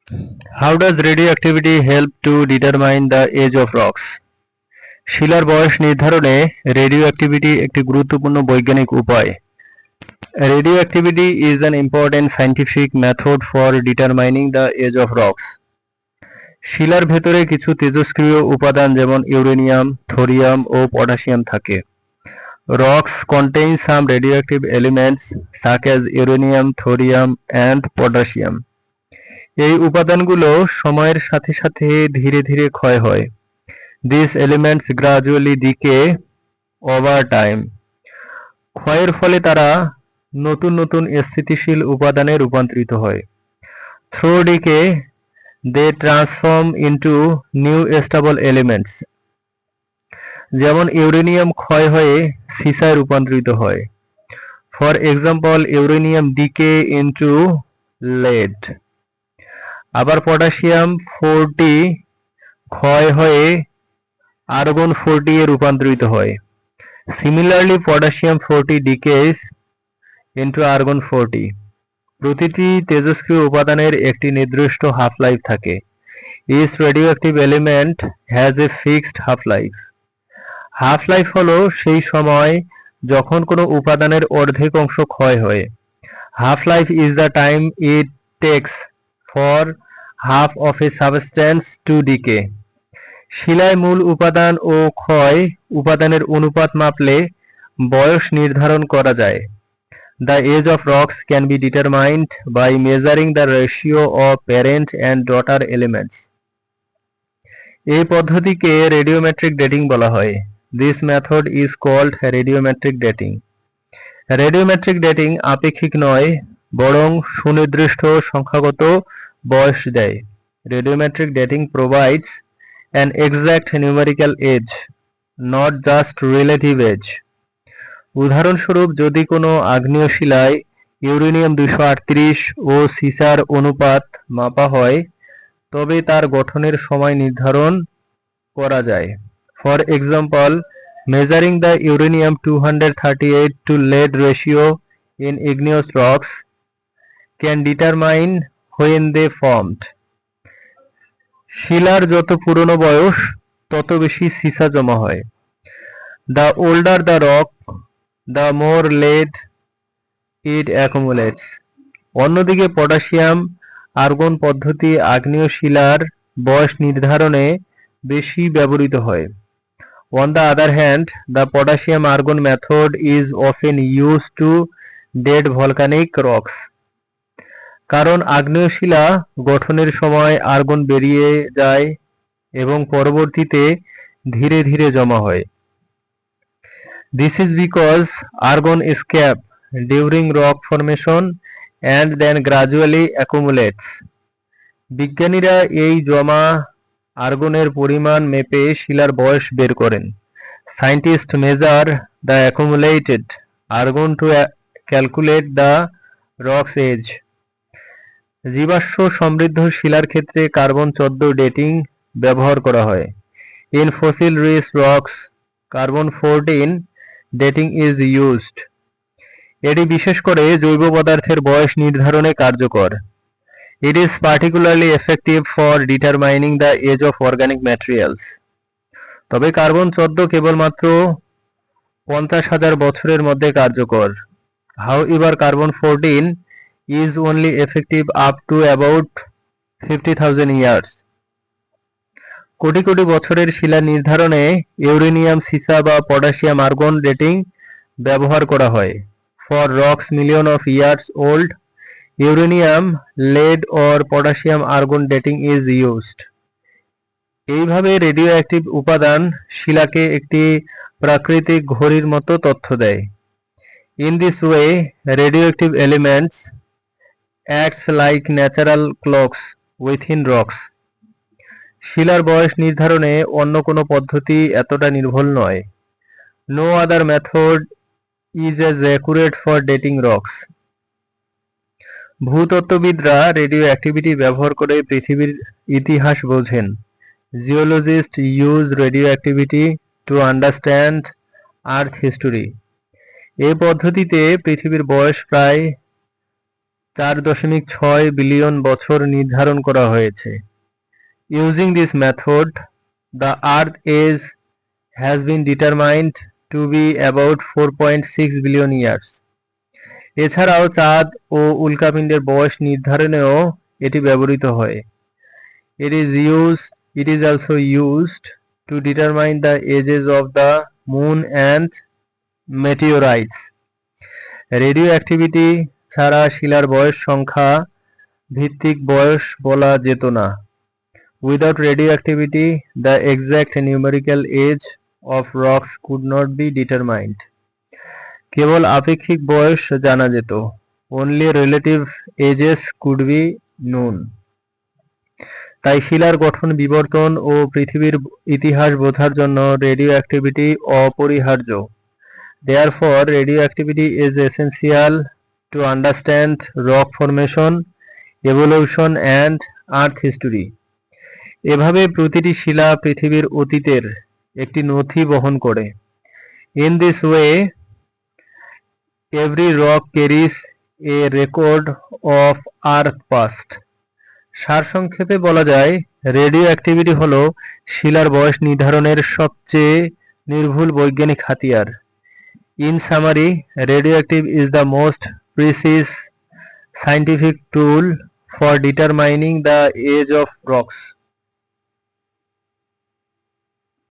How does radioactivity help to determine the age of rocks? শিলার বয়স নির্ধারণে রেডিওঅ্যাক্টিভিটি একটি গুরুত্বপূর্ণ বৈজ্ঞানিক উপায়। Radioactivity is an important scientific method for determining the age of rocks. শিলার ভেতরে কিছু তেজস্ক্রিয় উপাদান যেমন ইউরেনিয়াম, থোরিয়াম ও পটাশিয়াম থাকে। Rocks contain some radioactive elements such as uranium, thorium and potassium. এই উপাদানগুলো সময়ের সাথে সাথে ধীরে ধীরে ক্ষয় হয়। These elements gradually decay over time. ক্ষয়ের ফলে তারা নতুন নতুন স্থিতিশীল উপাদানে রূপান্তরিত হয়। Through decay, they transform into new stable elements. যেমন ইউরেনিয়াম ক্ষয় হয়ে সীসায় রূপান্তরিত হয়। For example, uranium decay into lead. আবার পটাশিয়াম 40 ক্ষয় হয়ে আর্গন 40 এ রূপান্তরিত হয়। Similarly, potassium 40 decays into argon 40. প্রতিটি তেজস্ক্রিয় উপাদানের একটি নির্দিষ্ট হাফ লাইফ থাকে। Each radioactive element has a fixed half life. Half life হলো সেই সময় যখন কোনো উপাদানের অর্ধেক অংশ ক্ষয় হয়। Half life is the time it takes for half of a substance to decay. শিলায় মূল উপাদান ও ক্ষয় উপাদানের অনুপাত মাপলে বয়স নির্ধারণ করা যায়। The age of rocks can be determined by measuring the ratio of parent and daughter elements. এই পদ্ধতিকে রেডিওমেট্রিক ডেটিং বলা হয়। This method is called radiometric dating. Radiometric dating আপেক্ষিক নয়, বরং সুনির্দিষ্ট সংখ্যাগত বয়স দেয়। Radiometric dating provides an exact numerical age, not just relative age. উদাহরণস্বরূপ, যদি কোনো আগ্নেয় শিলায় ইউরেনিয়াম 238 ও সীসার অনুপাত মাপা হয়, তবে তার গঠনের সময় নির্ধারণ করা যায়। For example, measuring the uranium 238 to lead ratio in igneous rocks can determine when they formed. শিলার যত পুরনো বয়স, তত বেশি সীসা জমা হয়। The older the rock, the more lead it accumulates. অন্যদিকে পটাশিয়াম আর্গন পদ্ধতি আগ্নেয় শিলার বয়স নির্ধারণে বেশি ব্যবহৃত হয়। On the other hand, the potassium argon method is often used to date volcanic rocks. কারণ আগ্নেয় শিলা গঠনের সময় আর্গন বেরিয়ে যায় এবং পরবর্তীতে ধীরে ধীরে জমা হয়। This is because argon escape during rock formation and then gradually accumulates. বিজ্ঞানীরা এই জমা আর্গনের পরিমাণ মেপে শিলার বয়স বের করেন। Scientists measure the accumulated argon to calculate the rock's age. জীবাশ্ম সমৃদ্ধ শিলার ক্ষেত্রে কার্বন 14 ডেটিং ব্যবহার করা হয়। In fossil rich rocks, carbon 14 dating is used. এটি বিশেষ করে জৈব পদার্থের বয়স নির্ধারণে কার্যকর। It is particularly effective for determining the age of organic materials. তবে কার্বন 14 কেবলমাত্র 50,000 বছরের মধ্যে কার্যকর। However, carbon 14 is only effective up to about 50,000 years. Crore crore বছরের শিলা নির্ধারণে ইউরেনিয়াম, সীসা বা পটাশিয়াম আর্গন ডেটিং ব্যবহার করা হয়। For rocks million of years old, uranium, lead or potassium argon dating is used. এইভাবে রেডিওঅ্যাক্টিভ উপাদান শিলাকে একটি প্রাকৃতিক ঘড়ির মতো তথ্য দেয়। In this way, radioactive elements acts like natural clocks within rocks. শিলার বয়স নির্ধারণে অন্য কোনো পদ্ধতি এতটা নির্ভুল নয়। No other method is as accurate for dating rocks. ভূতত্ত্ববিদরা রেডিওঅ্যাক্টিভিটি ব্যবহার করে পৃথিবীর ইতিহাস বোঝেন। Geologists use radioactivity to understand Earth history. এই পদ্ধতিতে পৃথিবীর বয়স প্রায় 4.6 বিলিয়ন বছর নির্ধারণ করা হয়েছে। Using this method, the Earth age has been determined to be about 4.6 billion years. এছাড়াও চাঁদ ও উল্কাপিণ্ডের বয়স নির্ধারণেও এটি ব্যবহৃত হয়। It is also used to determine the ages of the moon and meteorites. রেডিওঅ্যাক্টিভিটি ছাড়া শিলার বয়স সংখ্যা ভিত্তিক বয়স বলা যেত না। Without radioactivity, the exact numerical age of rocks could not be determined. কেবল আপেক্ষিক বয়স জানা যেত। Only relative ages could be known. তাই শিলার গঠন বিবর্তন ও পৃথিবীর ইতিহাস বোঝার জন্য রেডিওঅ্যাক্টিভিটি অপরিহার্য। Therefore, radioactivity is essential to understand rock formation, evolution and earth history. এভাবে প্রতিটি শিলা পৃথিবীর অতীতের একটি নথি বহন করে। In this way, every rock carries a record of earth past. সারসংক্ষেপে বলা যায়, রেডিওঅ্যাক্টিভিটি হলো শিলার বয়স নির্ধারণের সবচেয়ে নির্ভুল বৈজ্ঞানিক হাতিয়ার। In summary, radioactive is the most precise scientific tool for determining the age of rocks.